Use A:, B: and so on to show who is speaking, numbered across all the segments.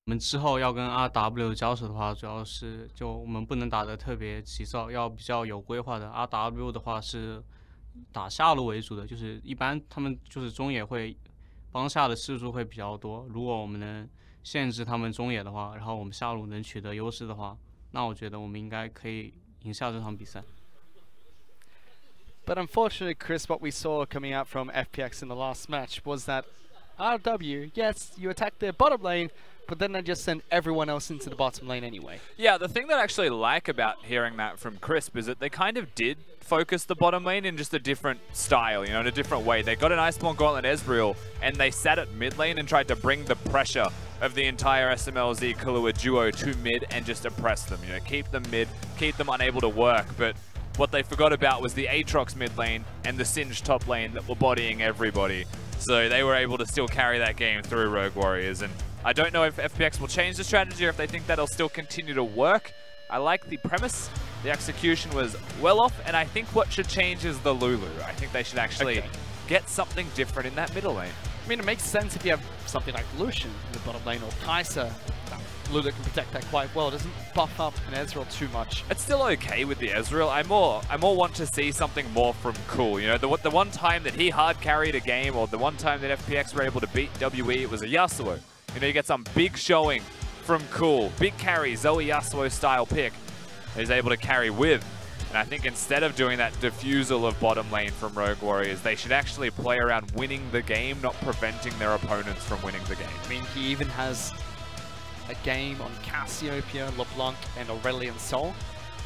A: 我们之后要跟 RW 交手的话，主要是就我们不能打得特别急躁，要比较有规划的。RW 的话是打下路为主的，就是一般他们就是中野会帮下的次数会比较多。如果我们能限制他们中野的话，然后我们下路能取得优势的话，那我觉得我们应该可以赢下这场比赛。
B: But unfortunately, Chris, what we saw coming out from FPX in the last match was that RW, yes, you attacked their bottom lane, but then they just send everyone else into the bottom lane anyway.
C: Yeah, the thing that I actually like about hearing that from Crisp is that they kind of did focus the bottom lane in just a different style, you know, in a different way. They got an Iceborne Gauntlet Ezreal, and they sat at mid lane and tried to bring the pressure of the entire SMLZ Kahlua duo to mid and just oppress them, you know, keep them mid, keep them unable to work. But what they forgot about was the Aatrox mid lane and the Singed top lane that were bodying everybody. So they were able to still carry that game through Rogue Warriors. And I don't know if FPX will change the strategy or if they think that'll still continue to work. I like the premise. The execution was well off, and I think what should change is the Lulu. I think they should actually get something different in that middle lane.
B: I mean, it makes sense if you have something like Lucian in the bottom lane or Kai'Sa. Lulu can protect that quite well. It doesn't buff up an Ezreal too much.
C: It's still okay with the Ezreal. I more want to see something more from Cool. You know, the one time that he hard carried a game, or the one time that FPX were able to beat WE, it was a Yasuo. You know, you get some big showing from Cool. Big carry, Zoe Yasuo style pick. He's able to carry with. And I think instead of doing that diffusal of bottom lane from Rogue Warriors, they should actually play around winning the game, not preventing their opponents from winning the game.
B: I mean, he even has a game on Cassiopeia, LeBlanc, and Aurelion Sol.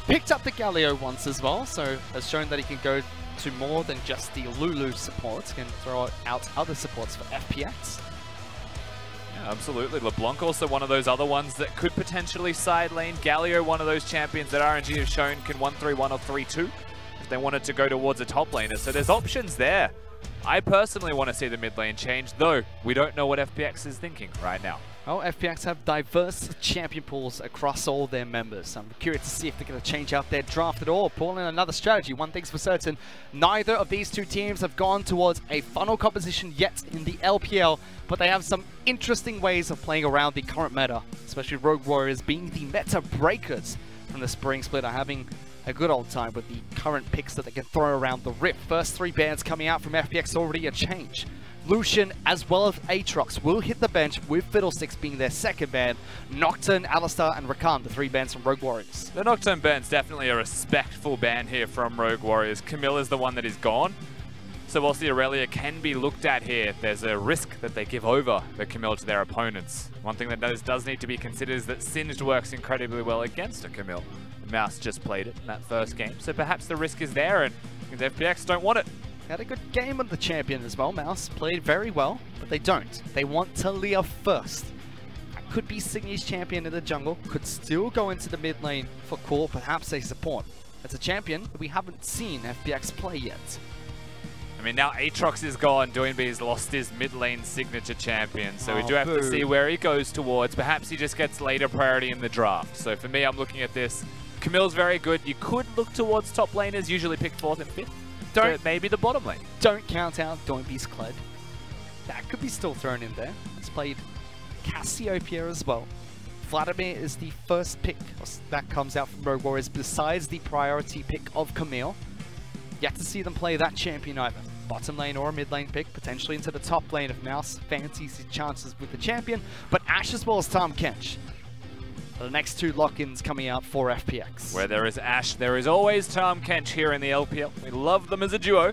B: Picked up the Galio once as well, so has shown that he can go to more than just the Lulu supports, can throw out other supports for FPX.
C: Yeah, absolutely. LeBlanc also one of those other ones that could potentially side lane. Galio, one of those champions that RNG have shown can 1-3-1 or 3-2 if they wanted to go towards a top laner. So there's options there. I personally want to see the mid lane change, though we don't know what FPX is thinking right now.
B: Well, FPX have diverse champion pools across all their members. I'm curious to see if they're going to change out their draft at all. Pull in another strategy. One thing's for certain, neither of these two teams have gone towards a funnel composition yet in the LPL, but they have some interesting ways of playing around the current meta, especially Rogue Warriors being the meta breakers from the spring split are having a good old time with the current picks that they can throw around the Rift. First three bans coming out from FPX already a change. Lucian as well as Aatrox will hit the bench, with Fiddlesticks being their second ban. Nocturne, Alistar, and Rakan, the three bans from Rogue Warriors.
C: The Nocturne ban's definitely a respectful ban here from Rogue Warriors. Camille is the one that is gone. So whilst the Aurelia can be looked at here, there's a risk that they give over the Camille to their opponents. One thing that does need to be considered is that Singed works incredibly well against a Camille. Mouse just played it in that first game, so perhaps the risk is there and FPX don't want it.
B: Had a good game on the champion as well. Mouse played very well, but they don't. They want Talia first. That could be Signy's champion in the jungle. Could still go into the mid lane for core, perhaps a support. That's a champion that we haven't seen FPX play yet.
C: I mean, now Aatrox is gone. Doinby's lost his mid lane signature champion, so we do have to see where he goes towards. Perhaps he just gets later priority in the draft. So for me, I'm looking at this. Camille's very good. You could look towards top laners, usually pick 4th and 5th. Maybe the bottom lane.
B: Don't count out Doinby's Kled. That could be still thrown in there. He's played Cassiopeia as well. Vladimir is the first pick that comes out from Rogue Warriors besides the priority pick of Camille. Yet to see them play that champion either. Bottom lane or a mid lane pick, potentially into the top lane if Mouse fancies his chances with the champion, but Ashe as well as Tahm Kench. The next two lock-ins coming out for FPX.
C: Where there is Ashe, there is always Tahm Kench here in the LPL. We love them as a duo.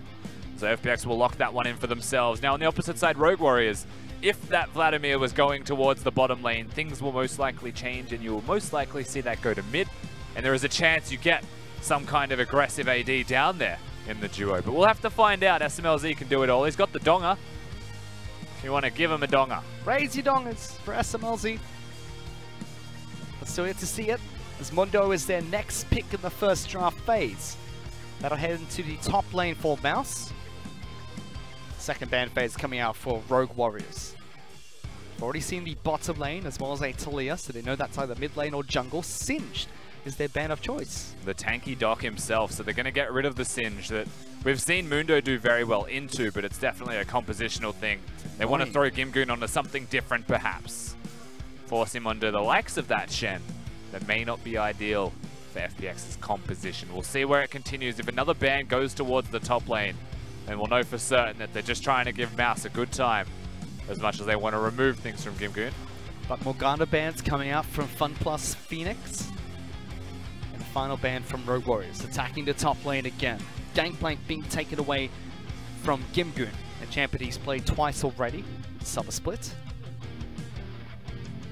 C: So FPX will lock that one in for themselves. Now on the opposite side, Rogue Warriors, if that Vladimir was going towards the bottom lane, things will most likely change and you will most likely see that go to mid. And there is a chance you get some kind of aggressive AD down there in the duo. But we'll have to find out. SMLZ can do it all. He's got the Donga. If you want to give him a Donga.
B: Raise your Dongas for SMLZ. But still yet to see it, as Mundo is their next pick in the first draft phase. That'll head into the top lane for Mouse. Second ban phase coming out for Rogue Warriors. We've already seen the bottom lane as well as a Talia, so they know that's either mid lane or jungle. Singed is their ban of choice.
C: The tanky Doc himself, so they're going to get rid of the Singe that we've seen Mundo do very well into, but it's definitely a compositional thing. They want to throw Gimgoon onto something different perhaps. force him onto the likes of that Shen. That may not be ideal for FPX's composition. We'll see where it continues. If another ban goes towards the top lane, then we'll know for certain that they're just trying to give Mouse a good time as much as they want to remove things from Gimgoon.
B: But Morgana bans coming out from FunPlus Phoenix. And the final ban from Rogue Warriors, attacking the top lane again. Gangplank being taken away from Gimgoon, a champion he's played twice already. Summer split.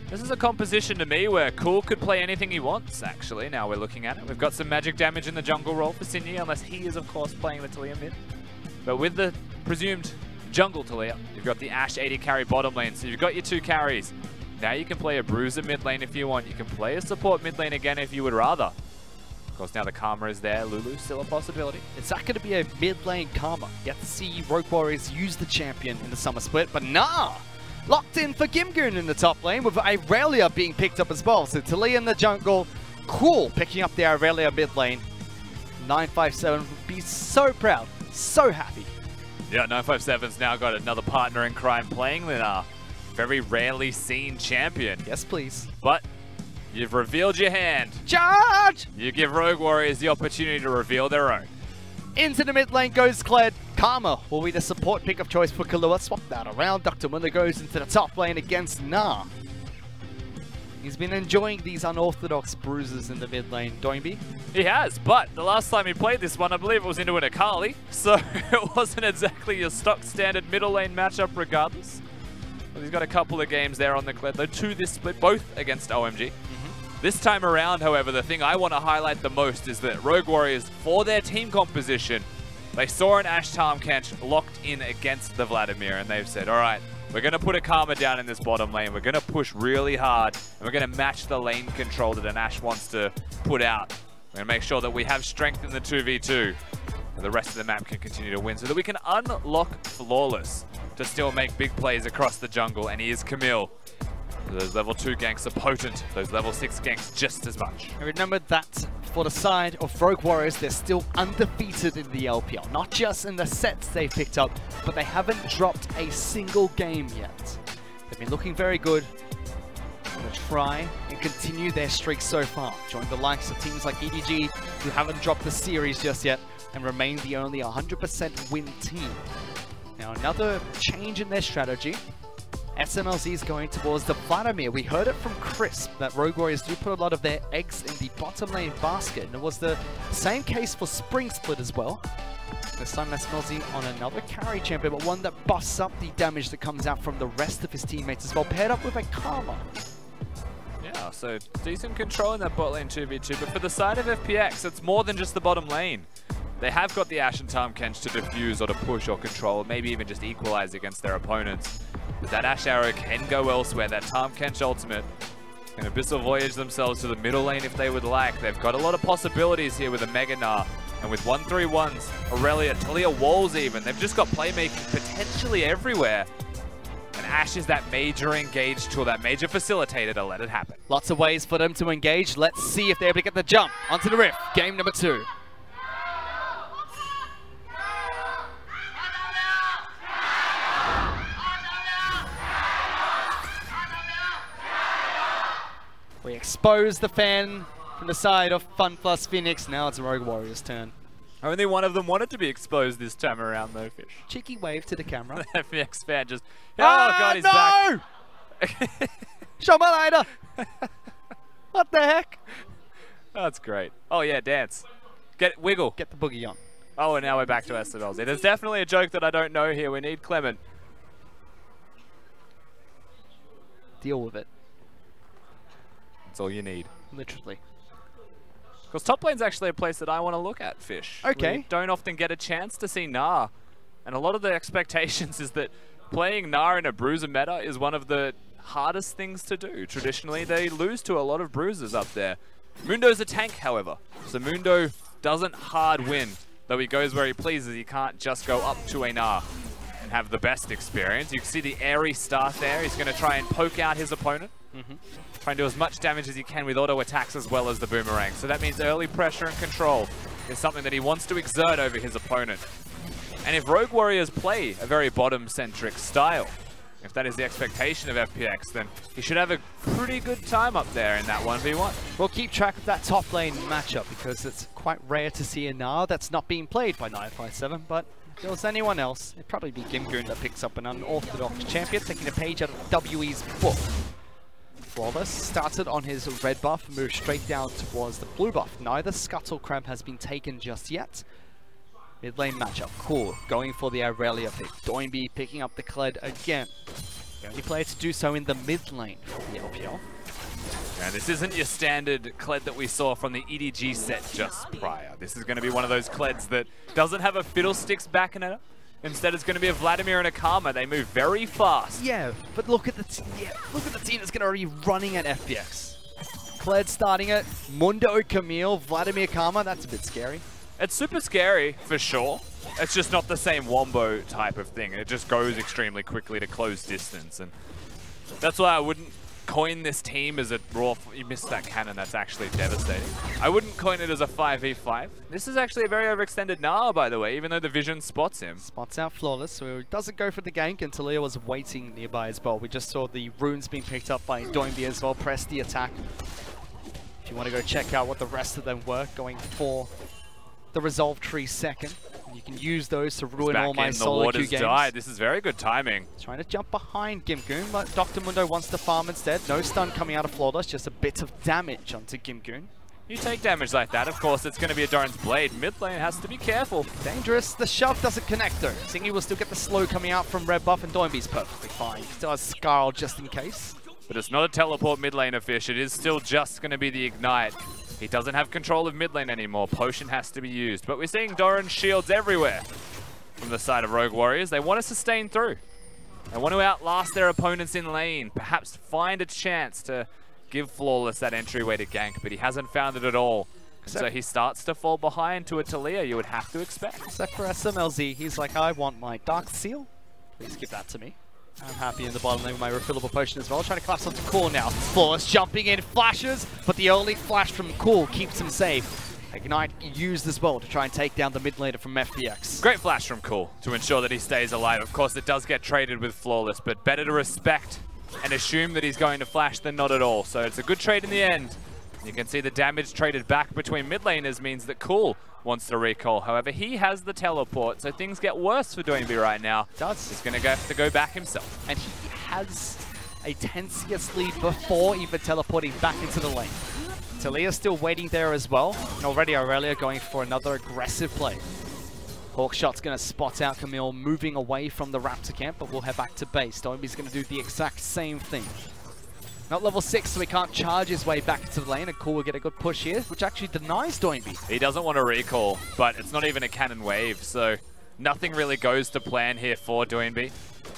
C: This is a composition to me where Cool could play anything he wants, actually. Now we're looking at it. We've got some magic damage in the jungle role for Sinyi, unless he is, of course, playing the Taliyah mid. But with the presumed jungle Taliyah, you've got the Ashe 80 carry bottom lane, so you've got your 2 carries. Now you can play a Bruiser mid lane if you want. You can play a support mid lane again if you would rather. Of course, now the Karma is there. Lulu's still a possibility.
B: Is that going to be a mid lane Karma? Yet to see Rogue Warriors use the champion in the summer split, but nah! Locked in for Gimgoon in the top lane with Irelia being picked up as well. So Taliyah in the jungle, Cool picking up the Irelia mid lane. 957 would be so proud, so happy.
C: Yeah, 957's now got another partner in crime playing Linar. Very rarely seen champion.
B: Yes, please.
C: But you've revealed your hand.
B: Charge!
C: You give Rogue Warriors the opportunity to reveal their own.
B: Into the mid lane goes Kled. Karma will be the support pick of choice for Kahlua. Swap that around. Dr. Muller goes into the top lane against Nah. He's been enjoying these unorthodox bruises in the mid lane, Doinby.
C: He has, but the last time he played this one, I believe it was into an Akali, so it wasn't exactly your stock standard middle lane matchup regardless. But he's got a couple of games there on the Kled, though 2 this split, both against OMG. This time around, however, the thing I want to highlight the most is that Rogue Warriors, for their team composition, they saw an Ashe Tahm Kench locked in against the Vladimir, and they've said, all right, we're going to put a Karma down in this bottom lane, we're going to push really hard, and we're going to match the lane control that an Ashe wants to put out. We're going to make sure that we have strength in the 2v2, and the rest of the map can continue to win, so that we can unlock Flawless to still make big plays across the jungle, and he is Camille. Those level 2 ganks are potent, those level 6 ganks just as much.
B: And remember that for the side of Rogue Warriors, they're still undefeated in the LPL. Not just in the sets they've picked up, but they haven't dropped a single game yet. They've been looking very good. They're going to try and continue their streak so far. Join the likes of teams like EDG, who haven't dropped the series just yet, and remain the only 100% win team. Now another change in their strategy. SMLZ is going towards the Vladimir. We heard it from Crisp that Rogue Warriors do put a lot of their eggs in the bottom lane basket, and it was the same case for Spring Split as well. This time SMLZ on another carry champion, but one that busts up the damage that comes out from the rest of his teammates as well, paired up with a Karma.
C: Yeah, so decent control in that bot lane 2v2, but for the side of FPX, it's more than just the bottom lane. They have got the Ashe and Tahm Kench to defuse or to push or control, maybe even just equalize against their opponents. But that Ashe arrow can go elsewhere, that Tahm Kench ultimate. And Abyssal Voyage themselves to the middle lane if they would like. They've got a lot of possibilities here with a Mega Gnar. And with 1-3-1s, Aurelia, Taliyah walls even. They've just got playmaking potentially everywhere. And Ashe is that major engage tool, that major facilitator to let it happen.
B: Lots of ways for them to engage. Let's see if they're able to get the jump onto the Rift. Game number 2. We expose the fan from the side of FunPlus Phoenix. Now it's Rogue Warriors' turn.
C: Only one of them wanted to be exposed this time around, though, Fish.
B: Cheeky wave to the camera.
C: The FPX fan just... Oh, God, he's back.
B: Show my lighter! What the heck?
C: That's great. Oh, yeah, dance. Wiggle.
B: Get the boogie on.
C: Oh, and now we're back to SMLZ. There's definitely a joke that I don't know here. We need Clement.
B: Deal with it.
C: That's all you need.
B: Literally.
C: Because top lane's actually a place that I want to look at, Fish.
B: Okay.
C: We don't often get a chance to see Gnar. And a lot of the expectations is that playing Gnar in a bruiser meta is one of the hardest things to do. Traditionally, they lose to a lot of bruisers up there. Mundo's a tank, however. So Mundo doesn't hard win. Though he goes where he pleases, he can't just go up to a Gnar and have the best experience. You can see the airy start there. He's going to try and poke out his opponent. Try and do as much damage as he can with auto attacks as well as the boomerang. So that means early pressure and control is something that he wants to exert over his opponent. And if Rogue Warriors play a very bottom-centric style, if that is the expectation of FPX, then he should have a pretty good time up there in that 1v1.
B: We'll keep track of that top lane matchup because it's quite rare to see a Nar that's not being played by 957, but if there was anyone else, it'd probably be Gimgoon that picks up an unorthodox champion, taking a page out of WE's book. Flawless started on his red buff, moved straight down towards the blue buff. Neither Scuttle Crab has been taken just yet. Mid lane matchup, cool. Going for the Aurelia pick. Doinby picking up the Kled again. The only player to do so in the mid lane for the LPL.
C: And this isn't your standard Kled that we saw from the EDG set just prior. This is going to be one of those Kleds that doesn't have a Fiddlesticks backing it up. Instead, it's going to be a Vladimir and a Karma. They move very fast.
B: Yeah, but look at the team that's going to be running at FPX. Kled starting it, Mundo, Camille, Vladimir, Karma. That's a bit scary.
C: It's super scary, for sure. It's just not the same Wombo type of thing. It just goes extremely quickly to close distance. And that's why I wouldn't coin this team as a raw... You missed that cannon. That's actually devastating. I wouldn't coin it as a 5v5. This is actually a very overextended Nar, by the way, even though the vision spots him.
B: Spots out Flawless, so he doesn't go for the gank until Talia was waiting nearby as well. We just saw the runes being picked up by Doinby as well. Press the attack. If you want to go check out what the rest of them were, going for the Resolve Tree second. You can use those to ruin all my solo queue games.
C: Died. This is very good timing.
B: Trying to jump behind Gimgoon, but Dr. Mundo wants to farm instead. No stun coming out of Flawless, just a bit of damage onto Gimgoon.
C: You take damage like that, of course, it's going to be a Doran's Blade. Mid lane has to be careful.
B: Dangerous. The shove doesn't connect though. Singy will still get the slow coming out from red buff, and Doinby's perfectly fine. Still has Scarl just in case.
C: But it's not a teleport mid laner fish. It is still just going to be the Ignite. He doesn't have control of mid lane anymore. Potion has to be used. But we're seeing Doran's shields everywhere from the side of Rogue Warriors. They want to sustain through. They want to outlast their opponents in lane. Perhaps find a chance to give Flawless that entryway to gank, but he hasn't found it at all. So he starts to fall behind to a Talia, you would have to expect.
B: Except for SMLZ, he's like, I want my Dark Seal. Please give that to me. I'm happy in the bottom lane with my refillable potion as well. Trying to collapse onto Cool now. Flawless jumping in, flashes, but the only flash from Cool keeps him safe. Ignite used as well to try and take down the mid laner from FPX.
C: Great flash from Cool to ensure that he stays alive. Of course, it does get traded with Flawless, but better to respect and assume that he's going to flash than not at all. So it's a good trade in the end. You can see the damage traded back between mid laners means that Cool wants to recall. However, he has the teleport, so things get worse for Doinby right now. He's going to have to go back himself.
B: And he has a 10 CS lead before even teleporting back into the lane. Talia's still waiting there as well. And already Aurelia going for another aggressive play. Hawkshot's going to spot out Camille moving away from the Raptor camp, but we'll head back to base. Doinby's going to do the exact same thing. Not level 6, so he can't charge his way back into the lane, and Cool will get a good push here, which actually denies Doinby.
C: He doesn't want to recall, but it's not even a cannon wave, so nothing really goes to plan here for Doinby.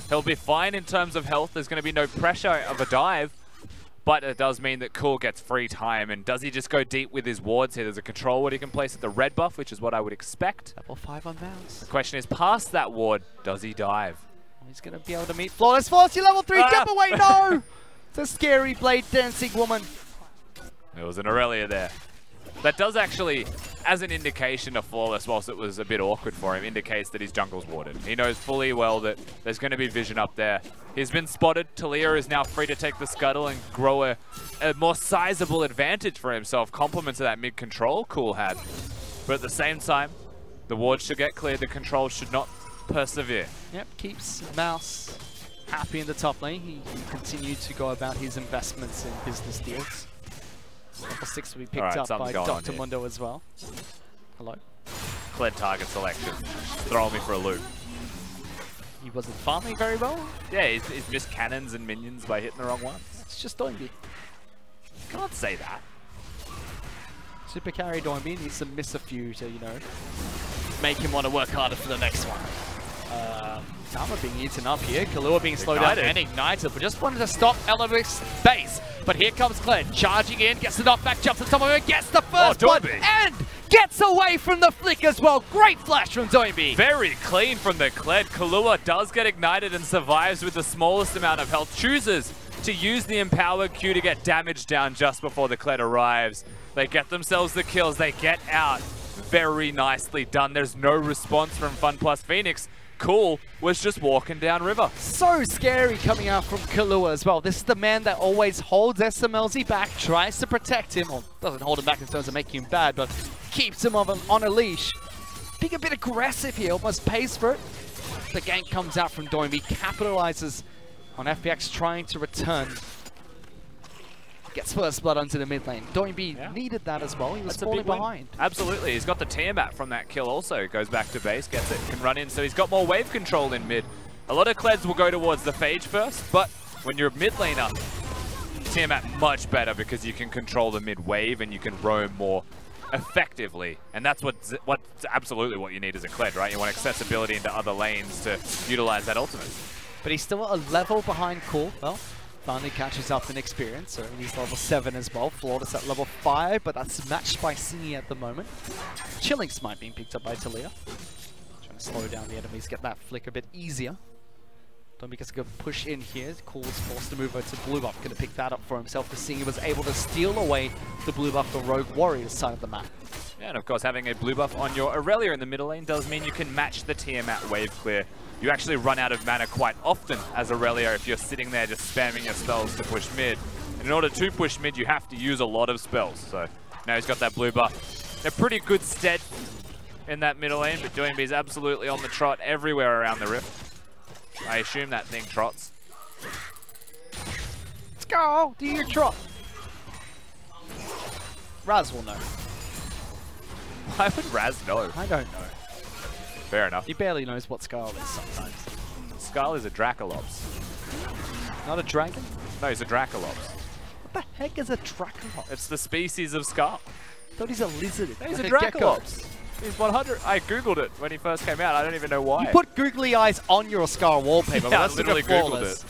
C: He'll be fine in terms of health. There's going to be no pressure of a dive, but it does mean that Cool gets free time. And does he just go deep with his wards here? There's a control ward he can place at the red buff, which is what I would expect.
B: Level 5 on Mouse.
C: The question is, past that ward, does he dive?
B: He's going to be able to meet Flawless. Flawless, level 3, jump away, no! It's a scary blade dancing woman.
C: There was an Aurelia there. That does actually, as an indication of Flawless, whilst it was a bit awkward for him, indicates that his jungle's warded. He knows fully well that there's going to be vision up there. He's been spotted. Talia is now free to take the scuttle and grow a more sizable advantage for himself, complement to that mid-control Cool had. But at the same time, the ward should get cleared. The control should not persevere.
B: Yep, keeps Mouse happy in the top lane. He continued to go about his investments in business deals. Level 6 will be picked up by Dr. Mundo as well. Hello.
C: Kled target selection. Throwing me for a loop.
B: He wasn't farming very well.
C: Yeah, he's missed cannons and minions by hitting the wrong ones.
B: It's just Doinby.
C: Can't say that.
B: Super carry Doinby needs to miss a few to, you know, make him want to work harder for the next one. Karma being eaten up here, Kahlua being slowed down and ignited, but just wanted to stop Elemic's base. But here comes Kled, charging in, gets the knockback, jumps on top of it, gets the first one, and gets away from the flick as well. Great flash from Doinby.
C: Very clean from the Kled. Kahlua does get ignited and survives with the smallest amount of health. Chooses to use the empowered Q to get damage down just before the Kled arrives. They get themselves the kills, they get out. Very nicely done. There's no response from FunPlus Phoenix. Cool was just walking down river.
B: So scary coming out from Kahlua as well. This is the man that always holds SMLZ back, tries to protect him, or doesn't hold him back in terms of making him bad, but keeps him on a leash. Being a bit aggressive here, almost pays for it. The gank comes out from Doinby, capitalizes on FPX trying to return. Gets first blood onto the mid lane. Doinby needed that as well. He was falling behind.
C: Absolutely. He's got the Tiamat from that kill also. Goes back to base, gets it, can run in. So he's got more wave control in mid. A lot of Kleds will go towards the Phage first, but when you're a mid laner, Tiamat much better because you can control the mid wave and you can roam more effectively. And that's what's absolutely what you need as a Kled, right? You want accessibility into other lanes to utilize that ultimate.
B: But he's still a level behind Cool. Well, finally catches up in experience, so he's level 7 as well. Flawless at level 5, but that's matched by Singy at the moment. Chilling Smite being picked up by Talia. Trying to slow down the enemies, get that flick a bit easier. Doinby gets a good push in here. Cool's forced to move over to blue buff. Going to pick that up for himself because Singy was able to steal away the blue buff for Rogue Warriors side of the map.
C: Yeah, and of course having a blue buff on your Aurelia in the middle lane does mean you can match the Tiamat wave clear. You actually run out of mana quite often as Aurelia if you're sitting there just spamming your spells to push mid. And in order to push mid, you have to use a lot of spells. So now he's got that blue buff. A pretty good stead in that middle lane, but Doinby's absolutely on the trot everywhere around the rift. I assume that thing trots.
B: Let's go! Do your trot! Raz will know.
C: Why would Raz know?
B: I don't know.
C: Fair enough.
B: He barely knows what Skarl is sometimes.
C: Skarl is a Dracolops.
B: Not a dragon?
C: No, he's a Dracolops.
B: What the heck is a Dracolops?
C: It's the species of Skarl.
B: I thought he's a lizard.
C: He's
B: like
C: a Dracolops. He's 100. I googled it when he first came out. I don't even know why.
B: You put googly eyes on your Skarl wallpaper.
C: Yeah, I
B: that's
C: literally googled it.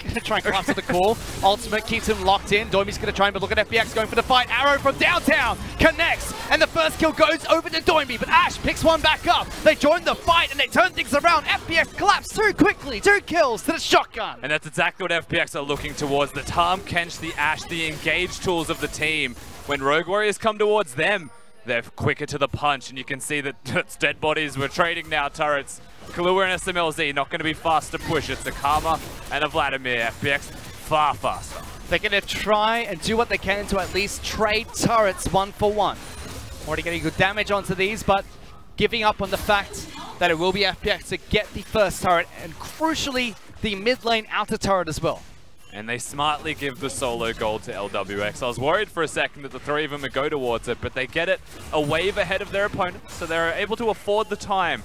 B: Gonna try and collapse to the core. Ultimate keeps him locked in. Doinby's gonna try and look at FPX going for the fight. Arrow from downtown connects, and the first kill goes over to Doinby, but Ash picks one back up. They join the fight and they turn things around. FPX collapse too quickly. 2 kills to the shotgun.
C: And that's exactly what FPX are looking towards. The Tahm Kench, the Ash, the engage tools of the team. When Rogue Warriors come towards them, they're quicker to the punch, and you can see that it's dead bodies. We're trading now turrets. Kahlua and SMLZ not going to be fast to push. It's a Karma and a Vladimir. FPX far faster.
B: They're going to try and do what they can to at least trade turrets 1 for 1. Already getting good damage onto these, but giving up on the fact that it will be FPX to get the first turret, and crucially, the mid lane outer turret as well.
C: And they smartly give the solo gold to LWX. I was worried for a second that the 3 of them would go towards it, but they get it a wave ahead of their opponent, so they're able to afford the time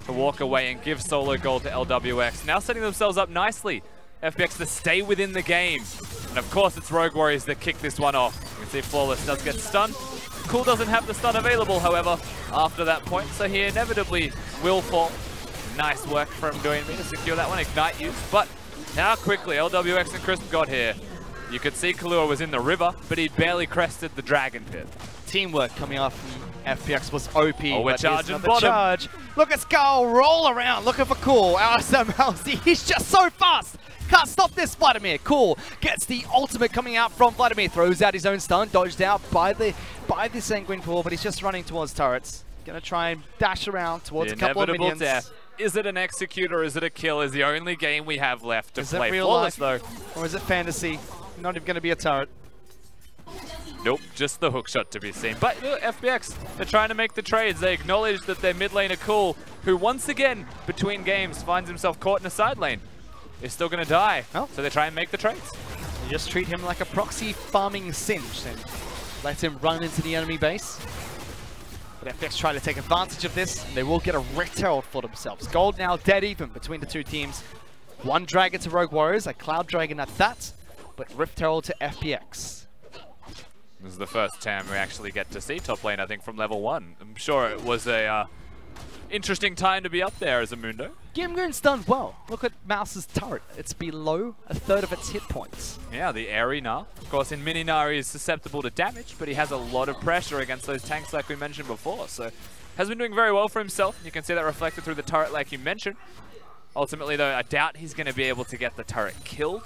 C: to walk away and give solo gold to LWX. Now setting themselves up nicely. FPX to stay within the game. And of course it's Rogue Warriors that kick this one off. You can see Flawless does get stunned. Cool doesn't have the stun available, however, after that point, so he inevitably will fall. Nice work from Doinby to secure that one, Ignite use, but now quickly LWX and Crisp got here. You could see Kahlua was in the river, but he barely crested the Dragon Pit.
B: Teamwork coming off from FPX was OP.
C: Oh, we're charging bottom.
B: Charge. Look at Skarl roll around, looking for Cool. SMLZ, he's just so fast. Can't stop this, Vladimir. Cool gets the ultimate coming out from Vladimir. Throws out his own stun, dodged out by the Sanguine Pool, but he's just running towards turrets. Gonna try and dash around towards a couple of minions.
C: Death. Is it an execute or is it a kill? Is the only game we have left to play.
B: Real
C: Flawless
B: life,
C: though.
B: or is it fantasy? Not even gonna be a turret.
C: Nope, just the hook shot to be seen. But look, FPX, they're trying to make the trades. They acknowledge that their mid laner Cool, who once again, between games, finds himself caught in a side lane, is still going to die.
B: Oh.
C: So they try and make the trades.
B: You just treat him like a proxy farming Singe and let him run into the enemy base. But FPX try to take advantage of this. They will get a Rift Herald for themselves. Gold now dead even between the 2 teams. 1 Dragon to Rogue Warriors, a Cloud Dragon at that, but Rift Herald to FPX.
C: This is the first time we actually get to see top lane, I think, from level 1. I'm sure it was a interesting time to be up there as a Mundo.
B: Gimgoon's done well. Look at Mouse's turret. It's below 1/3 of its hit points.
C: Yeah, the Airy Gnar. Of course, in Mini Gnar he's susceptible to damage, but he has a lot of pressure against those tanks like we mentioned before. So, has been doing very well for himself. You can see that reflected through the turret like you mentioned. Ultimately, though, I doubt he's going to be able to get the turret killed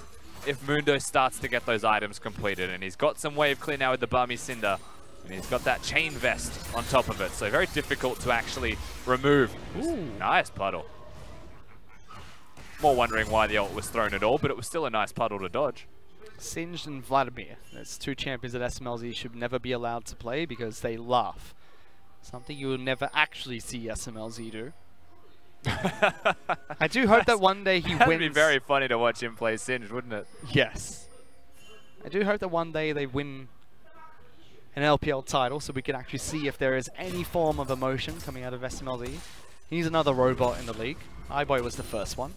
C: if Mundo starts to get those items completed. And he's got some wave clear now with the Barmy Cinder. And he's got that chain vest on top of it. So very difficult to actually remove. Ooh. Nice puddle. More wondering why the ult was thrown at all, but it was still a nice puddle to dodge.
B: Singed and Vladimir. There's two champions that SMLZ should never be allowed to play because they laugh. Something you will never actually see SMLZ do. I do hope that one day he wins.
C: That'd be very funny to watch him play Singed, wouldn't it?
B: Yes. I do hope that one day they win an LPL title so we can actually see if there is any form of emotion coming out of SMLZ. He's another robot in the league. iBoy was the first one.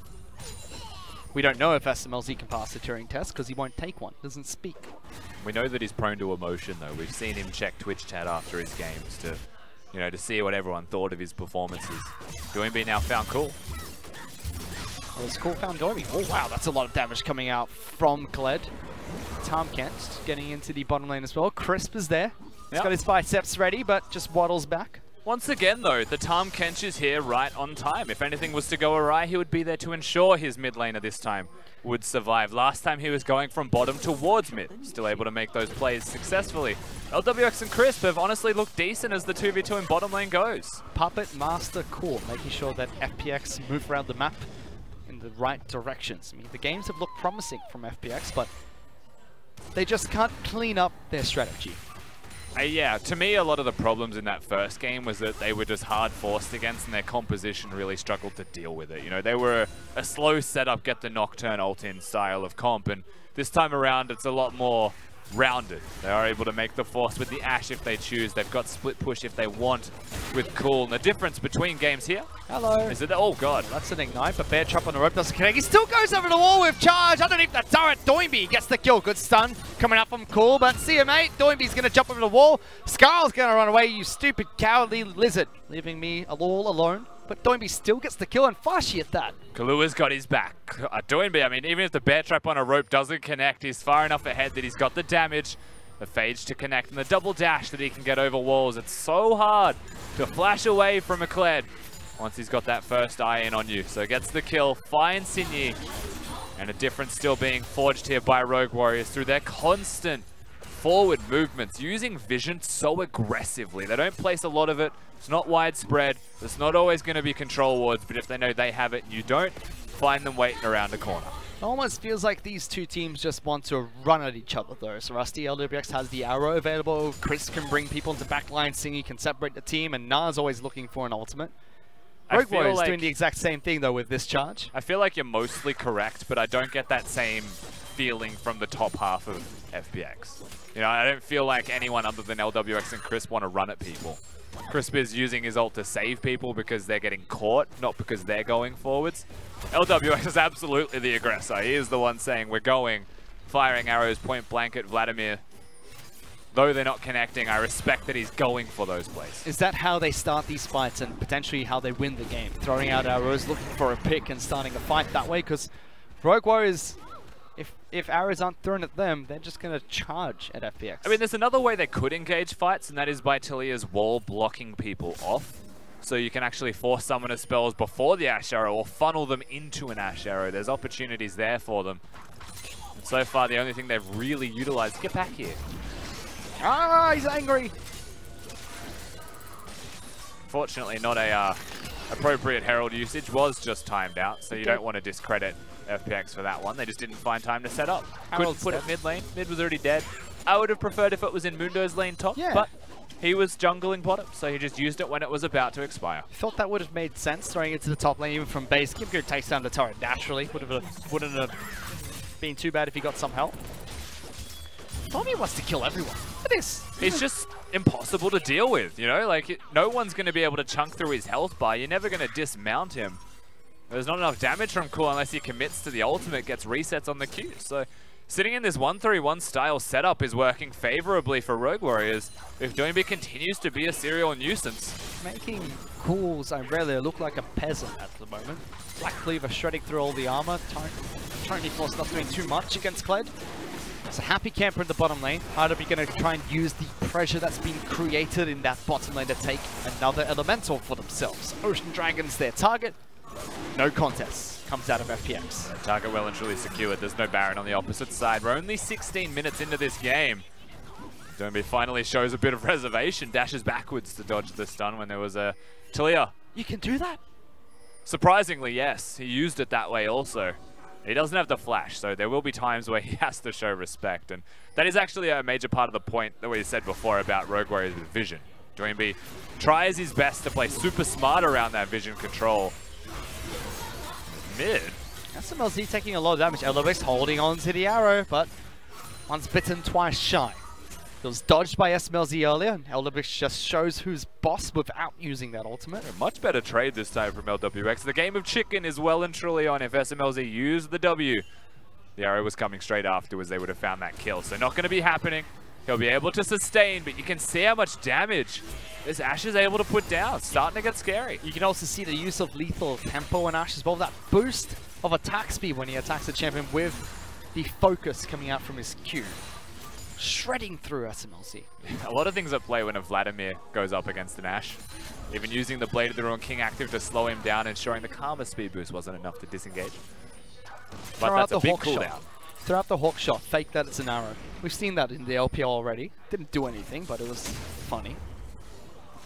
B: We don't know if SMLZ can pass the Turing test because he won't take one, doesn't speak.
C: We know that he's prone to emotion though. We've seen him check Twitch chat after his games to, you know, to see what everyone thought of his performances. Doinby now found Cool.
B: Well, it's Cool found Doinby. Oh wow, that's a lot of damage coming out from Kled. Tom Kent getting into the bottom lane as well. Crisp is there. He's got his biceps ready, but just waddles back.
C: Once again though, the Tom Kench is here right on time. If anything was to go awry, he would be there to ensure his mid laner this time would survive. Last time he was going from bottom towards mid, still able to make those plays successfully. LWX and Crisp have honestly looked decent as the 2v2 in bottom lane goes.
B: Puppet Master Cool, making sure that FPX move around the map in the right directions. I mean, the games have looked promising from FPX, but they just can't clean up their strategy.
C: Yeah, to me, a lot of the problems in that first game was that they were just hard forced against and their composition really struggled to deal with it. You know, they were a slow setup, get the Nocturne ult in style of comp, and this time around it's a lot more rounded. They are able to make the force with the Ashe if they choose. They've got split push if they want with Cool. And the difference between games here is that, oh god.
B: That's an ignite, but Bear Trap on the rope doesn't connect. He still goes over the wall with charge underneath the turret. Doinby gets the kill. Good stun coming up from Cool, but see you, mate. Doinby's going to jump over the wall. Scarl's going to run away, you stupid cowardly lizard, leaving me all alone. But Doinby still gets the kill, and Fashi at that.
C: Kalua's got his back. Doinby, I mean, even if the Bear Trap on a rope doesn't connect, he's far enough ahead that he's got the damage, the Phage to connect, and the double dash that he can get over walls. It's so hard to flash away from a Kled once he's got that first eye in on you. So gets the kill, finds Sinyi, and a difference still being forged here by Rogue Warriors through their constant forward movements, using vision so aggressively. They don't place a lot of it. It's not widespread. It's not always going to be control wards, but if they know they have it and you don't, find them waiting around the corner.
B: It almost feels like these two teams just want to run at each other though. So Rusty LWX has the arrow available. Chris can bring people into backline. Singy can separate the team, and Na's always looking for an ultimate. Rogue Warriors doing the exact same thing though with this charge.
C: I feel like you're mostly correct, but I don't get that same feeling from the top half of FPX. You know, I don't feel like anyone other than LWX and Crisp want to run at people. Crisp is using his ult to save people because they're getting caught, not because they're going forwards. LWX is absolutely the aggressor. He is the one saying, we're going, firing arrows point blank at Vladimir. Though they're not connecting, I respect that he's going for those plays.
B: Is that how they start these fights and potentially how they win the game? Throwing out arrows, looking for a pick and starting a fight that way? Because Rogue Warriors, if arrows aren't thrown at them, they're just going to charge at FPX.
C: I mean, there's another way they could engage fights, and that is by Talia's wall blocking people off. So you can actually force summoner spells before the Ashe Arrow or funnel them into an Ashe Arrow. There's opportunities there for them. And so far, the only thing they've really utilized... Get back here.
B: Ah, he's angry.
C: Fortunately, not a appropriate Herald usage. Was just timed out, so you don't want to discredit FPX for that one. They just didn't find time to set up. Couldn't put it mid lane. Mid was already dead. I would have preferred if it was in Mundo's lane top, but he was jungling bottom, so he just used it when it was about to expire.
B: Thought that would have made sense, throwing it to the top lane even from base. Kimco takes down the turret naturally. Wouldn't have been too bad if he got some help. Tommy wants to kill everyone. Look at this.
C: He's just impossible to deal with, you know? Like, no one's going to be able to chunk through his health bar. You're never going to dismount him. There's not enough damage from Cool unless he commits to the ultimate, gets resets on the Q. So sitting in this 1-3-1 style setup is working favorably for Rogue Warriors if Doinby continues to be a serial nuisance.
B: Making Cool's Umbrella look like a peasant at the moment. Black Cleaver shredding through all the armor. Tony Force not doing too much against Kled. It's a happy camper in the bottom lane. Harder be going to try and use the pressure that's been created in that bottom lane to take another elemental for themselves. Ocean Dragon's their target. No contest comes out of FPX.
C: Target well and truly secured. There's no Baron on the opposite side. We're only 16 minutes into this game. Doinby finally shows a bit of reservation. Dashes backwards to dodge the stun when there was a Talia.
B: You can do that?
C: Surprisingly, yes, he used it that way also. He doesn't have the flash, so there will be times where he has to show respect. And that is actually a major part of the point that we said before about Rogue Warriors with vision. Doinby tries his best to play super smart around that vision control. Mid.
B: SMLZ taking a lot of damage. Elobix holding on to the arrow, but once bitten, twice shy. It was dodged by SMLZ earlier, and Elobix just shows who's boss without using that ultimate.
C: A much better trade this time from LWX. The game of chicken is well and truly on. If SMLZ used the W, the arrow was coming straight afterwards, they would have found that kill. So not going to be happening. He'll be able to sustain, but you can see how much damage this Ashe is able to put down. Starting to get scary.
B: You can also see the use of lethal tempo in Ashe as well. That boost of attack speed when he attacks the champion with the focus coming out from his Q. Shredding through SMLZ.
C: A lot of things at play when a Vladimir goes up against an Ashe. Even using the Blade of the Ruined King active to slow him down, ensuring the Karma speed boost wasn't enough to disengage. But that's a big cooldown.
B: Throw out the Hawk shot, fake that it's an arrow. We've seen that in the LPL already. Didn't do anything, but it was funny.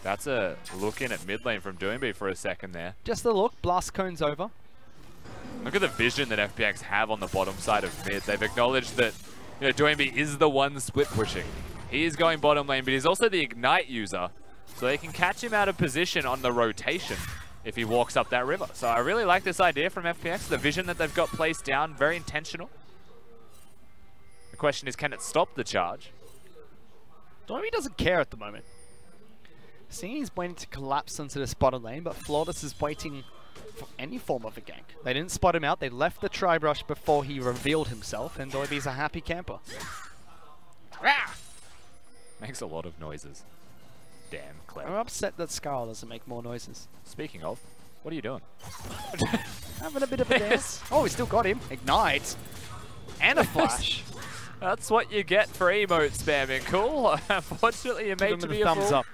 C: That's a look in at mid lane from Doinby for a second there.
B: Just a look, blast cone's over.
C: Look at the vision that FPX have on the bottom side of mid. They've acknowledged that Doinby is the one split pushing. He is going bottom lane, but he's also the Ignite user. So they can catch him out of position on the rotation if he walks up that river. So I really like this idea from FPX. The vision that they've got placed down, very intentional. The question is, can it stop the charge?
B: Doinby doesn't care at the moment. Seeing he's waiting to collapse into the bottom lane, but Flawless is waiting for any form of a gank. They didn't spot him out, they left the tri-brush before he revealed himself, and Doinby's a happy camper.
C: Ah! Makes a lot of noises. Damn, clever.
B: I'm upset that Scarl doesn't make more noises.
C: Speaking of, what are you doing?
B: Having a bit of a dance. Oh, we still got him. Ignite. And a flash.
C: That's what you get for emote spamming. Cool. Unfortunately, you're made to be a
B: thumbs up.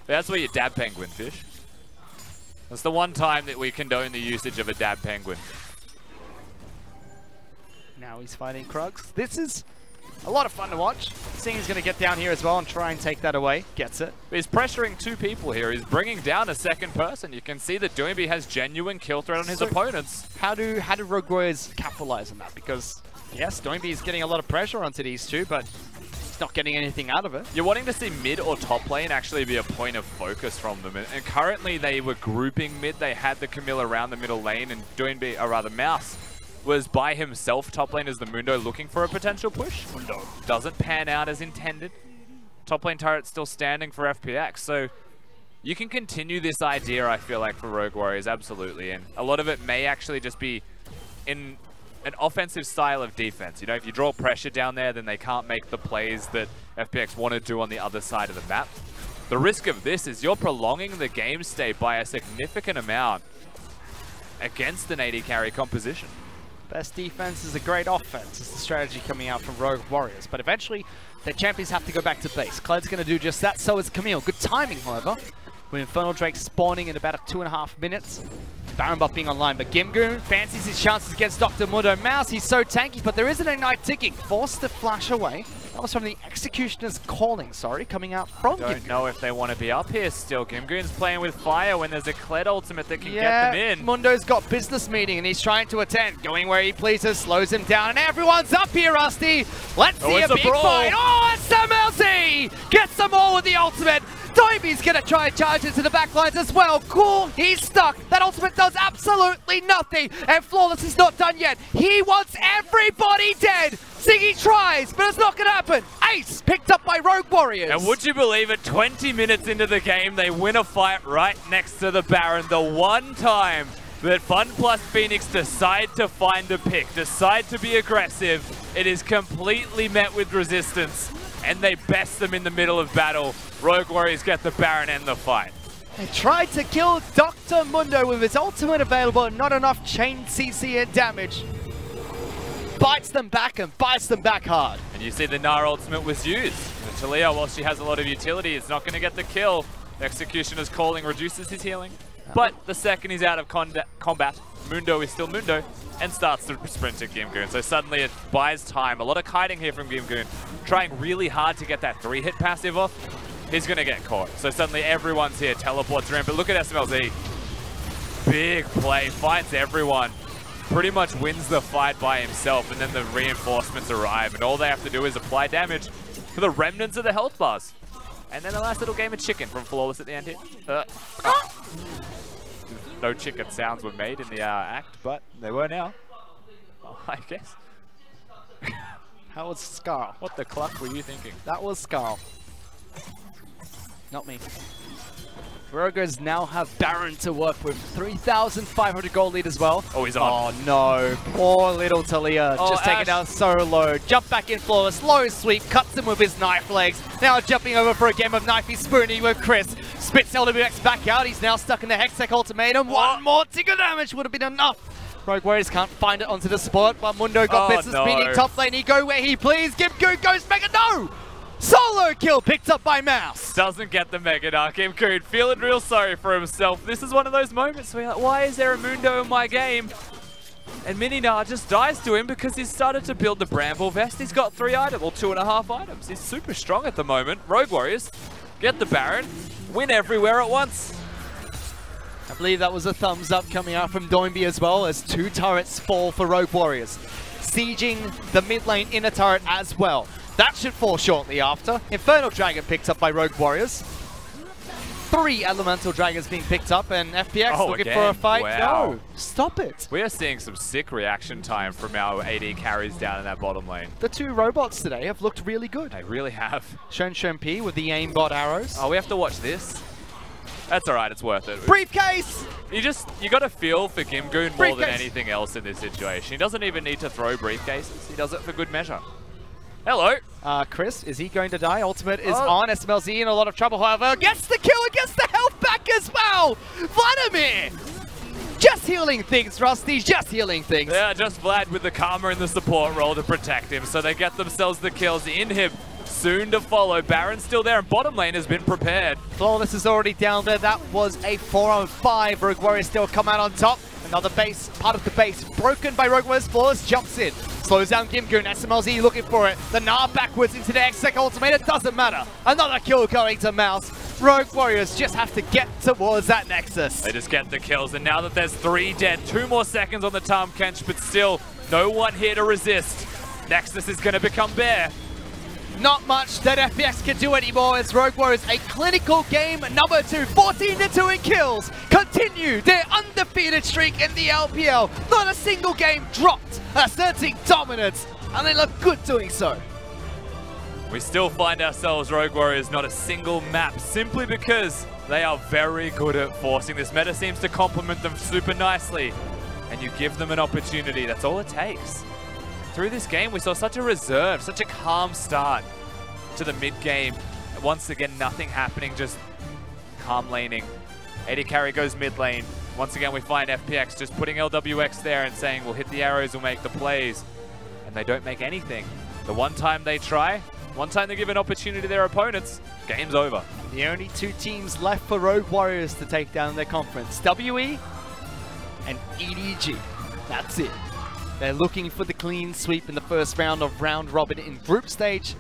C: That's where you dab penguin, Fish. That's the one time that we condone the usage of a dab penguin.
B: Now he's fighting Krugs. This is a lot of fun to watch. Seeing he's going to get down here as well and try and take that away. Gets it.
C: He's pressuring two people here. He's bringing down a second person. You can see that Doinby has genuine kill threat on his opponents.
B: How do Rogue Warriors capitalize on that? Because, yes, Doinby is getting a lot of pressure onto these two, but he's not getting anything out of it.
C: You're wanting to see mid or top lane actually be a point of focus from them. And currently they were grouping mid. They had the Camilla around the middle lane, and Doinby, or rather Mouse, was by himself top lane as the Mundo looking for a potential push. Mundo doesn't pan out as intended. Top lane turret still standing for FPX. So you can continue this idea, I feel like, for Rogue Warriors, absolutely. And a lot of it may actually just be in an offensive style of defense. You know, if you draw pressure down there, then they can't make the plays that FPX want to do on the other side of the map. The risk of this is you're prolonging the game state by a significant amount against an AD carry composition.
B: Best defense is a great offense. It's the strategy coming out from Rogue Warriors. But eventually, the champions have to go back to base. Cled's going to do just that, so is Camille. Good timing, however, with Infernal Drake spawning in about 2.5 minutes. Baron buff being online, but Gimgoon fancies his chances against Dr. Mundo. Mouse, he's so tanky, but there is an Ignite ticking. Forced to flash away. That was from the Executioner's calling, coming out from Gimgoon.
C: Don't know if they want to be up here still. Gimgoon's playing with fire when there's a Kled ultimate that can get them in.
B: Mundo's got business meeting and he's trying to attend. Going where he pleases, slows him down, and everyone's up here, Rusty. Let's see a big fight. Oh, SMLZ gets them all with the ultimate. Doinby's gonna try and charge into the backlines as well. Cool, he's stuck. That ultimate does absolutely nothing. And Flawless is not done yet. He wants everybody dead. Ziggy tries, but it's not gonna happen. Ace picked up by Rogue Warriors.
C: And would you believe it, 20 minutes into the game, they win a fight right next to the Baron. The one time that FunPlus Phoenix decide to find a pick, decide to be aggressive, it is completely met with resistance. And they best them in the middle of battle. Rogue Warriors get the Baron and the fight.
B: They tried to kill Dr. Mundo with his ultimate available, not enough chain CC and damage. Bites them back and bites them back hard.
C: And you see the Nara ultimate was used. And Talia, while she has a lot of utility, is not going to get the kill. Executioner's calling reduces his healing. But the second he's out of combat, Mundo is still Mundo and starts to sprint to Gimgoon. So suddenly it buys time. A lot of kiting here from Gimgoon. Trying really hard to get that 3-hit passive off. He's going to get caught. So suddenly everyone's here. Teleports around. But look at SMLZ. big play, finds everyone, pretty much wins the fight by himself, and then the reinforcements arrive, and all they have to do is apply damage to the remnants of the health bars. And then a nice little game of chicken from Flawless at the end here. No chicken sounds were made in the act, but they were now, I guess.
B: How was Scarl?
C: What the cluck were you thinking?
B: That was Scarl. Not me. Rogers now have Baron to work with. 3,500 gold lead as well.
C: Oh, he's on.
B: Oh no, poor little Talia.
C: Oh,
B: just taken down so low. Jump back in Flawless, low sweep, cuts him with his knife legs. Now jumping over for a game of knifey spoonie with Chris. Spits LWX back out. He's now stuck in the Hextech ultimatum. One more tick of damage would have been enough. Rogue Warriors can't find it onto the spot, but Mundo got business beating top lane. He go where he please. Gimgoon goes mega. No! Solo kill picked up by Mouse.
C: Doesn't get the Mega Dark. Gimgoon feeling real sorry for himself. This is one of those moments where you're like, why is there a Mundo in my game? And Mininar just dies to him because he's started to build the Bramble Vest. He's got 3 items, or 2.5 items. He's super strong at the moment. Rogue Warriors get the Baron, win everywhere at once.
B: I believe that was a thumbs up coming out from Doinby as well, as 2 turrets fall for Rogue Warriors. Sieging the mid lane inner turret as well. That should fall shortly after. Infernal Dragon picked up by Rogue Warriors. 3 Elemental Dragons being picked up, and FPX looking for a fight.
C: Wow.
B: No, stop it.
C: We are seeing some sick reaction time from our AD carries down in that bottom lane.
B: The 2 robots today have looked really good.
C: They really have.
B: Shen P with the aimbot arrows.
C: Oh, we have to watch this? That's alright, it's worth it.
B: Briefcase!
C: You got to feel for Gimgoon more than anything else in this situation. He doesn't even need to throw briefcases. He does it for good measure. Hello.
B: Chris, is he going to die? Ultimate is on. SMLZ in a lot of trouble, however. Gets the kill and gets the health back as well. Vladimir! Just healing things, Rusty. Just healing things.
C: Yeah, just Vlad with the Karma in the support role to protect him. So they get themselves the kills. Inhib soon to follow. Baron's still there, and bottom lane has been prepared.
B: Flawless is already down there. That was a 4-on-5. Rogue Warriors still come out on top. Another base, part of the base, broken by Rogue Warriors. Flawless jumps in. Slows down Gimgoon. SMLZ looking for it. The Gnar backwards into the Hextech ultimate. It doesn't matter. Another kill going to Mouse. Rogue Warriors just have to get towards that Nexus.
C: They just get the kills, and now that there's 3 dead, 2 more seconds on the Tahm Kench, but still no one here to resist. Nexus is going to become bare.
B: Not much that FPX can do anymore as Rogue Warriors, a clinical game number 2, 14-2 in kills, continue their undefeated streak in the LPL. Not a single game dropped, asserting dominance, and they look good doing so.
C: We still find ourselves, Rogue Warriors, not a single map, simply because they are very good at forcing. This meta seems to complement them super nicely, and you give them an opportunity. That's all it takes. Through this game, we saw such a reserved, such a calm start to the mid-game. Once again, nothing happening, just calm laning. AD carry goes mid lane. Once again, we find FPX just putting LWX there and saying, we'll hit the arrows, we'll make the plays. And they don't make anything. The one time they try, one time they give an opportunity to their opponents, game's over.
B: The only 2 teams left for Rogue Warriors to take down their conference, WE and EDG. That's it. They're looking for the clean sweep in the first round of round robin in group stage.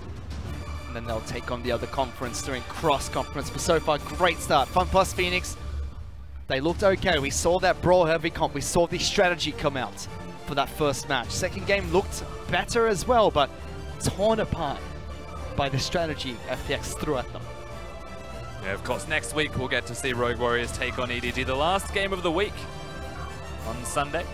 B: And then they'll take on the other conference during cross-conference. But so far, great start. FunPlus Phoenix, they looked okay. We saw that brawl heavy comp. We saw the strategy come out for that first match. Second game looked better as well, but torn apart by the strategy FPX threw at them.
C: Yeah, of course, next week we'll get to see Rogue Warriors take on EDG, the last game of the week on Sunday.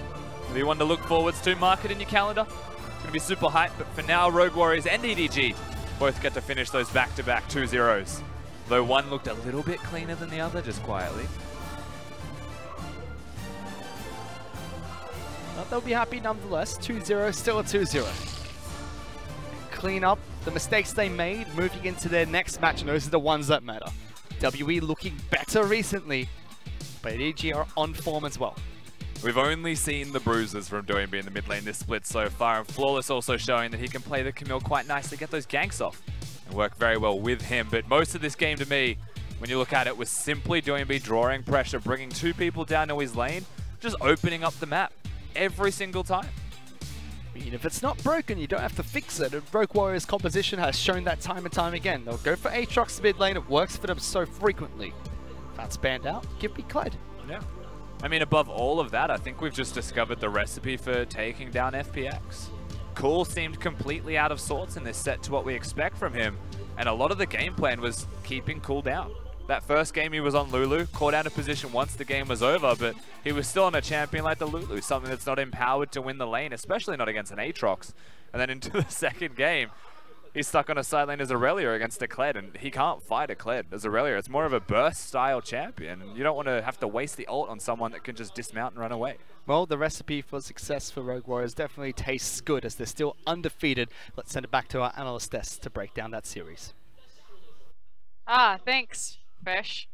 C: If you want to look forwards to, mark it in your calendar. It's going to be super hype, but for now, Rogue Warriors and EDG both get to finish those back-to-back 2-0s. Though one looked a little bit cleaner than the other, just quietly.
B: But they'll be happy nonetheless. 2-0, still a 2-0. Clean up the mistakes they made, moving into their next match, and those are the ones that matter. WE looking better recently, but EDG are on form as well.
C: We've only seen the bruises from Doinby in the mid lane this split so far, and Flawless also showing that he can play the Camille quite nicely, get those ganks off, and work very well with him. But most of this game to me, when you look at it, was simply Doinby drawing pressure, bringing 2 people down to his lane, just opening up the map every single time.
B: I mean, if it's not broken, you don't have to fix it. And Rogue Warriors' composition has shown that time and time again. They'll go for Aatrox mid lane, it works for them so frequently. If that's banned out, give me Clyde.
C: Yeah. I mean, above all of that, I think we've just discovered the recipe for taking down FPX. Cool seemed completely out of sorts in this set to what we expect from him, and a lot of the game plan was keeping Cool down. That first game he was on Lulu, caught out of position once the game was over, but he was still on a champion like the Lulu, something that's not empowered to win the lane, especially not against an Aatrox. And then into the second game, he's stuck on a side lane as Aurelia against a Kled, and he can't fight a Kled as Aurelia. It's more of a burst-style champion, and you don't want to have to waste the ult on someone that can just dismount and run away.
B: Well, the recipe for success for Rogue Warriors definitely tastes good as they're still undefeated. Let's send it back to our analyst desk to break down that series.
D: Ah, thanks, Fish.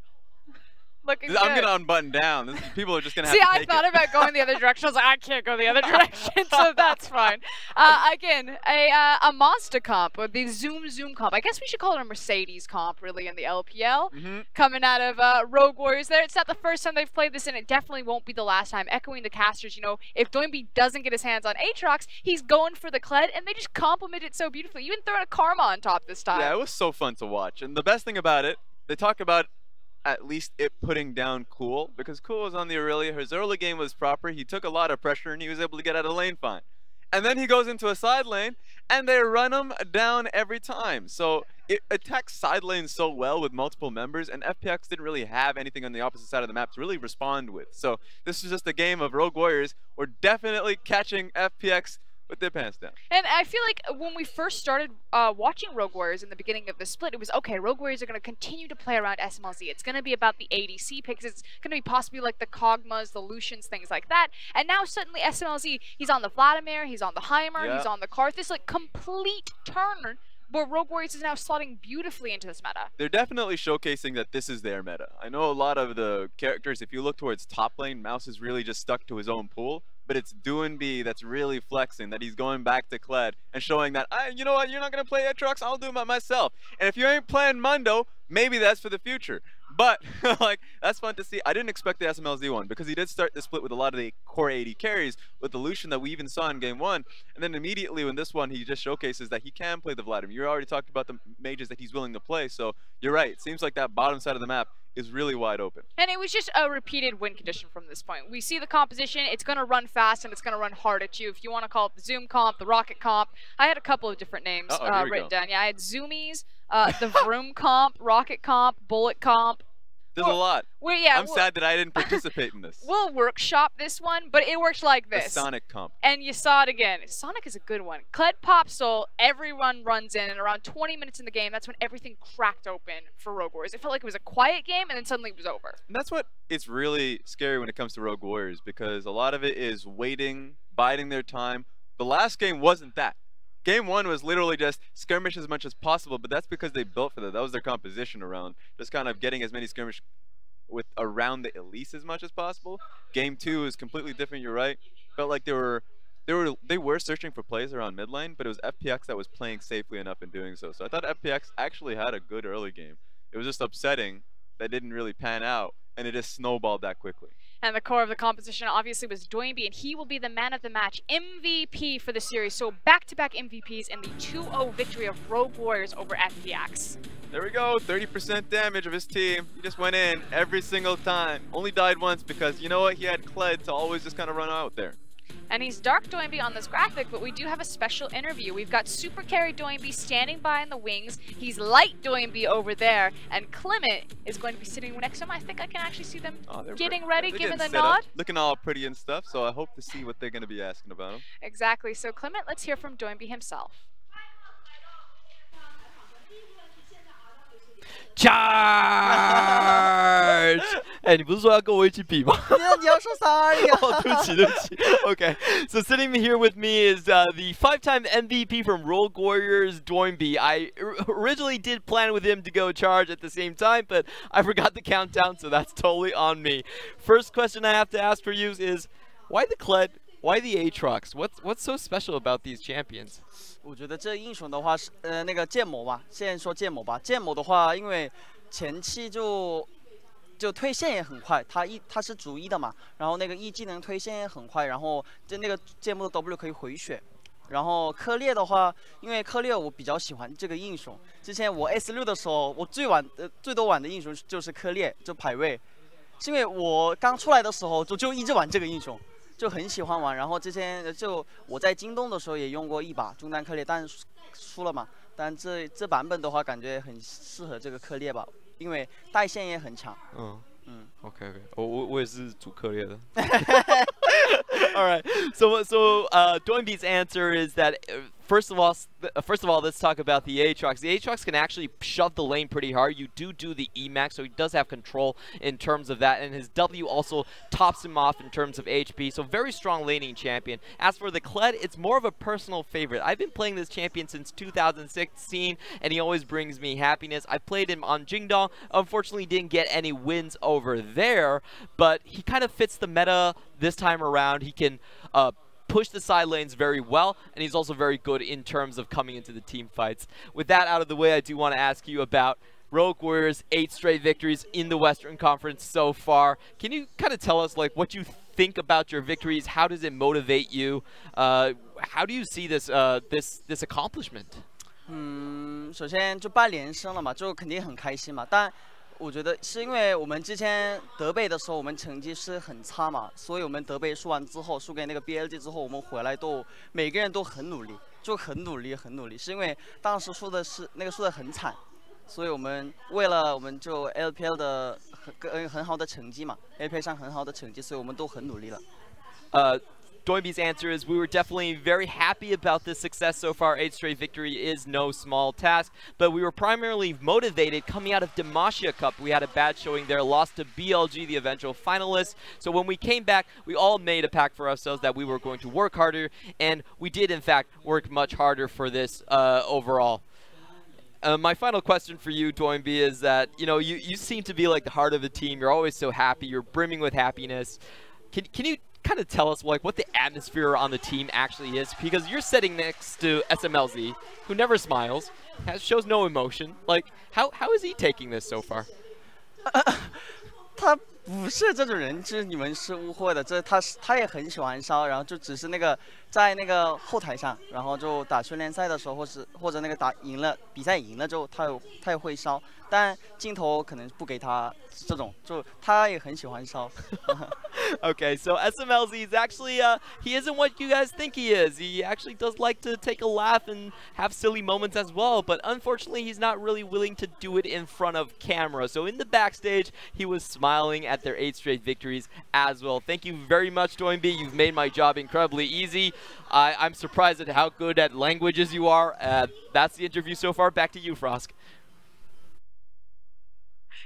D: Looking good.
E: I'm gonna unbutton down. People are just gonna have
D: See,
E: to
D: I
E: take
D: thought
E: it.
D: about going the other direction. I was like, I can't go the other direction, so that's fine. Again, a Mazda comp, or the Zoom comp. I guess we should call it a Mercedes comp, really, in the LPL. Coming out of Rogue Warriors there. It's not the first time they've played this, and it definitely won't be the last time. Echoing the casters, you know, if Doinby doesn't get his hands on Aatrox, he's going for the Kled, and they just complement it so beautifully. Even throwing a Karma on top this time.
E: Yeah, it was so fun to watch. And the best thing about it, they talk about at least it putting down Cool, because Cool was on the Aurelia. His early game was proper. He took a lot of pressure and he was able to get out of the lane fine. And then he goes into a side lane and they run him down every time. So it attacks side lanes so well with multiple members, and FPX didn't really have anything on the opposite side of the map to really respond with. So this is just a game of Rogue Warriors. We're definitely catching FPX with their pants down.
D: And I feel like when we first started watching Rogue Warriors in the beginning of the split, it was, okay, Rogue Warriors are going to continue to play around SMLZ. It's going to be about the ADC picks. It's going to be possibly like the Kog'Maws, the Lucians, things like that. And now suddenly SMLZ, he's on the Vladimir, he's on the Heimer, he's on the Karth. This like complete turn where Rogue Warriors is now slotting beautifully into this meta.
E: They're definitely showcasing that this is their meta. I know a lot of the characters, if you look towards top lane, Mouse is really just stuck to his own pool. But it's Doinby that's really flexing, that he's going back to Kled and showing that, you know what, you're not going to play Aatrox, I'll do it myself. And if you ain't playing Mundo, maybe that's for the future. But, like, that's fun to see. I didn't expect the SMLZ one, because he did start the split with a lot of the core 80 carries with the Lucian that we even saw in game 1. And then immediately in this one, he just showcases that he can play the Vladimir. You already talked about the mages that he's willing to play, so you're right. It seems like that bottom side of the map is really wide open.
D: And it was just a repeated win condition from this point. We see the composition, it's going to run fast and it's going to run hard at you. If you want to call it the Zoom comp, the Rocket comp, I had a couple of different names written down. Yeah, I had Zoomies, the Vroom comp, Rocket comp, Bullet comp.
E: There's a lot. I'm sad that I didn't participate in this.
D: We'll workshop this one, but it works like this.
E: The Sonic comp.
D: And you saw it again. Sonic is a good one. Kled Pop Soul, everyone runs in, and around 20 minutes in the game, that's when everything cracked open for Rogue Warriors. It felt like it was a quiet game, and then suddenly it was over.
E: And that's what it's really scary when it comes to Rogue Warriors, because a lot of it is waiting, biding their time. The last game wasn't that. Game 1 was literally just skirmish as much as possible, but that's because they built for that. That was their composition around just kind of getting as many skirmish with around the Elise as much as possible. Game 2 is completely different. You're right. Felt like they were searching for plays around mid lane, but it was FPX that was playing safely enough in doing so. So I thought FPX actually had a good early game. It was just upsetting that didn't really pan out, and it just snowballed that quickly.
D: And the core of the composition obviously was Doinby, and he will be the man of the match, MVP for the series. So back-to-back MVPs in the 2-0 victory of Rogue Warriors over FPX.
E: There we go, 30% damage of his team. He just went in every single time. Only died once because, you know what, he had Kled to always just kind of run out there.
D: And he's Dark Doinby on this graphic, but we do have a special interview. We've got Super Carry Doinby standing by in the wings. He's Light Doinby over there, and Clement is going to be sitting next to him. I think I can actually see them getting ready, giving the nod.
E: Looking all pretty and stuff, so I hope to see what they're going to be asking about him.
D: Exactly. So Clement, let's hear from Doinby himself.
B: Charge! 哎，你不是说要跟我一起比吗？
F: 你要说啥而已啊？
B: 哦，对不起，对不起。Okay, so sitting here with me is the 5-time MVP from Rogue Warriors, Doinby. I originally did plan with him to go charge at the same time, but I forgot the countdown, so that's totally on me. First question I have to ask for you is, why the Kled? Why the Aatrox? What's so special about these champions?
F: 我觉得这英雄的话是那个剑魔吧，先说剑魔吧。剑魔的话，因为前期就推线也很快，他是主一的嘛，然后那个一技能推线也很快，然后就那个剑魔的 W 可以回血。然后科列的话，因为科列我比较喜欢这个英雄，之前我 S6的时候，我最多玩的英雄就是科列，就排位。是因为我刚出来的时候就一直玩这个英雄，就很喜欢玩。然后之前就我在京东的时候也用过一把中单克烈，但输了嘛。但这版本的话，感觉很适合这个克烈吧，因为带线也很强。
G: OK， 我也是主克烈的。All right. So Doinby's answer is that first of all, let's talk about the Aatrox. The Aatrox can actually shove the lane pretty hard. You do the E-Max, so he does have control in terms of that, and his W also tops him off in terms of HP, so very strong laning champion. As for the Kled, it's more of a personal favorite. I've been playing this champion since 2016, and he always brings me happiness. I played him on Jingdong, unfortunately didn't get any wins over there, but he kind of fits the meta this time around. He can push the side lanes very well, and he's also very good in terms of coming into the team fights. With that out of the way, I do want to ask you about Rogue Warriors' 8 straight victories in the Western Conference so far. Can you kind of tell us like what you think about your victories? How does it motivate you? How do you see this this accomplishment?
F: 首先就8连胜了嘛，就肯定很开心嘛，但 我觉得是因为我们之前德贝的时候，我们成绩是很差嘛，所以我们德贝输完之后，输给那个 BLG 之后，我们回来都每个人都很努力，就很努力。是因为当时输的很惨，所以我们为了我们就 LPL 的很好的成绩嘛 ，LPL 上很好的成绩，所以我们都很努力了。
G: Doinby's answer is we were definitely very happy about this success so far. 8 straight victory is no small task, but we were primarily motivated coming out of Demacia Cup. We had a bad showing there, lost to BLG, the eventual finalists. So when we came back, we all made a pact for ourselves that we were going to work harder, and we did in fact work much harder for this overall. My final question for you, Doinby, is that you seem to be like the heart of the team. You're always so happy. You're brimming with happiness. Can you kind of tell us like what the atmosphere on the team actually is, because you're sitting next to SMLZ, who never smiles, shows no emotion. Like how is he taking this so far?
F: 他不是这种人，就是你们是误会的。他也很喜欢烧，然后就只是在那个后台上，然后就打训练赛的时候，或者那个比赛赢了之后，他也会烧，但镜头可能不给他这种，就他也很喜欢烧。
G: Okay, so SMLZ is actually, he isn't what you guys think he is. He actually does like to take a laugh and have silly moments as well, but unfortunately he's not really willing to do it in front of camera. So in the backstage, he was smiling at their 8 straight victories as well. Thank you very much, Doinby. You've made my job incredibly easy. I'm surprised at how good at languages you are. That's the interview so far. Back to you, Frosk.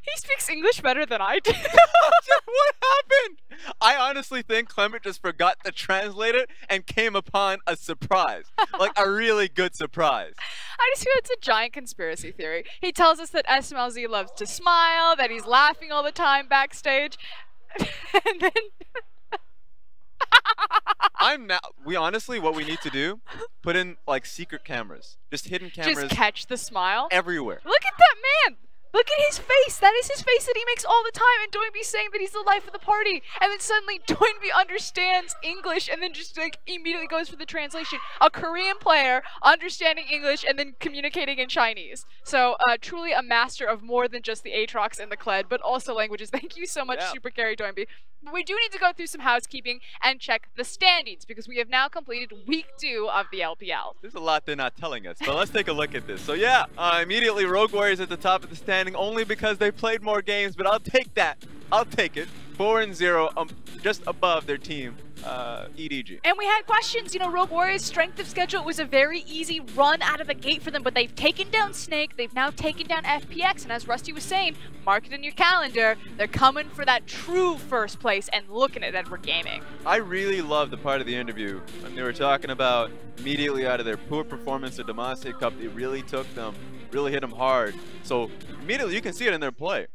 D: He speaks English better than I do.
E: What happened? I honestly think Clement just forgot to translate it and came upon a surprise. Like a really good surprise.
D: I just feel it's a giant conspiracy theory. He tells us that SMLZ loves to smile, that he's laughing all the time backstage. And then...
E: what we need to do, put in like secret cameras. Just hidden cameras.
D: Just catch the smile?
E: Everywhere.
D: Look at that man! Look at his face! That is his face that he makes all the time, and Doinby's saying that he's the life of the party. And then suddenly Doinby understands English and then just like immediately goes for the translation. A Korean player understanding English and then communicating in Chinese. So truly a master of more than just the Aatrox and the Kled, but also languages. Thank you so much, Super Carry Doinby. We do need to go through some housekeeping and check the standings, because we have now completed week 2 of the LPL.
E: There's a lot they're not telling us, but let's take a look at this. So yeah, immediately Rogue Warriors at the top of the standing, only because they played more games, but I'll take that. I'll take it. 4-0, just above their team, EDG.
D: And we had questions, Rogue Warriors' strength of schedule was a very easy run out of the gate for them, but they've taken down Snake, they've now taken down FPX, and as Rusty was saying, mark it in your calendar, they're coming for that true first place and looking at Edward Gaming.
E: I really love the part of the interview when they were talking about immediately out of their poor performance at Demacia Cup, it really took them, really hit them hard. So immediately you can see it in their play.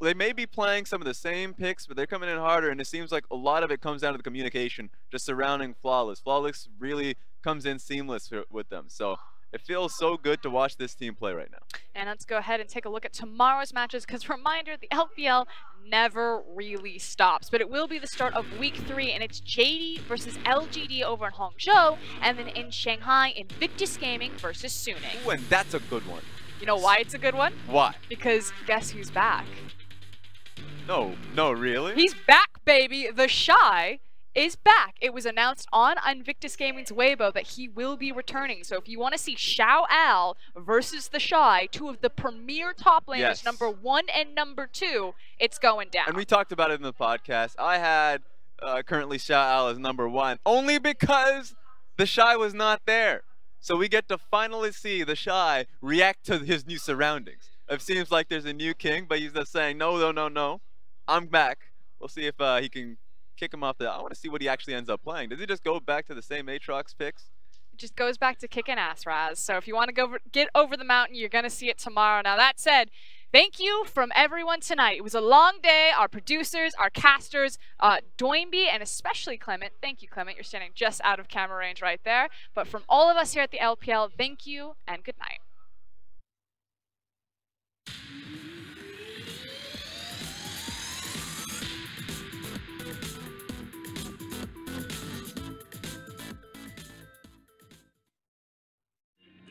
E: They may be playing some of the same picks, but they're coming in harder, and it seems like a lot of it comes down to the communication just surrounding Flawless. Flawless really comes in seamless with them. So it feels so good to watch this team play right now.
D: And let's go ahead and take a look at tomorrow's matches, because reminder, the LPL never really stops. But it will be the start of week 3, and it's JD versus LGD over in Hangzhou, and then in Shanghai, Invictus Gaming versus Suning.
E: Ooh, and that's a good one.
D: You know why it's a good one?
E: Why?
D: Because guess who's back?
E: No, really?
D: He's back, baby. The Shy is back. It was announced on Invictus Gaming's Weibo that he will be returning. So if you want to see Xiao Al versus the Shy, two of the premier top laners,
E: Yes.
D: number 1 and number 2, it's going down.
E: And we talked about it in the podcast. I had currently Xiao Al as number 1, only because the Shy was not there. So we get to finally see the Shy react to his new surroundings. It seems like there's a new king, but he's just saying, no, I'm back. We'll see if he can kick him off the... I want to see what he actually ends up playing. Does he just go back to the same Aatrox picks?
D: It just goes back to kicking ass, Raz. So if you want to get over the mountain, you're going to see it tomorrow. Now, that said, thank you from everyone tonight. It was a long day. Our producers, our casters, Doimby, and especially Clement. Thank you, Clement. You're standing just out of camera range right there. But from all of us here at the LPL, thank you and good night.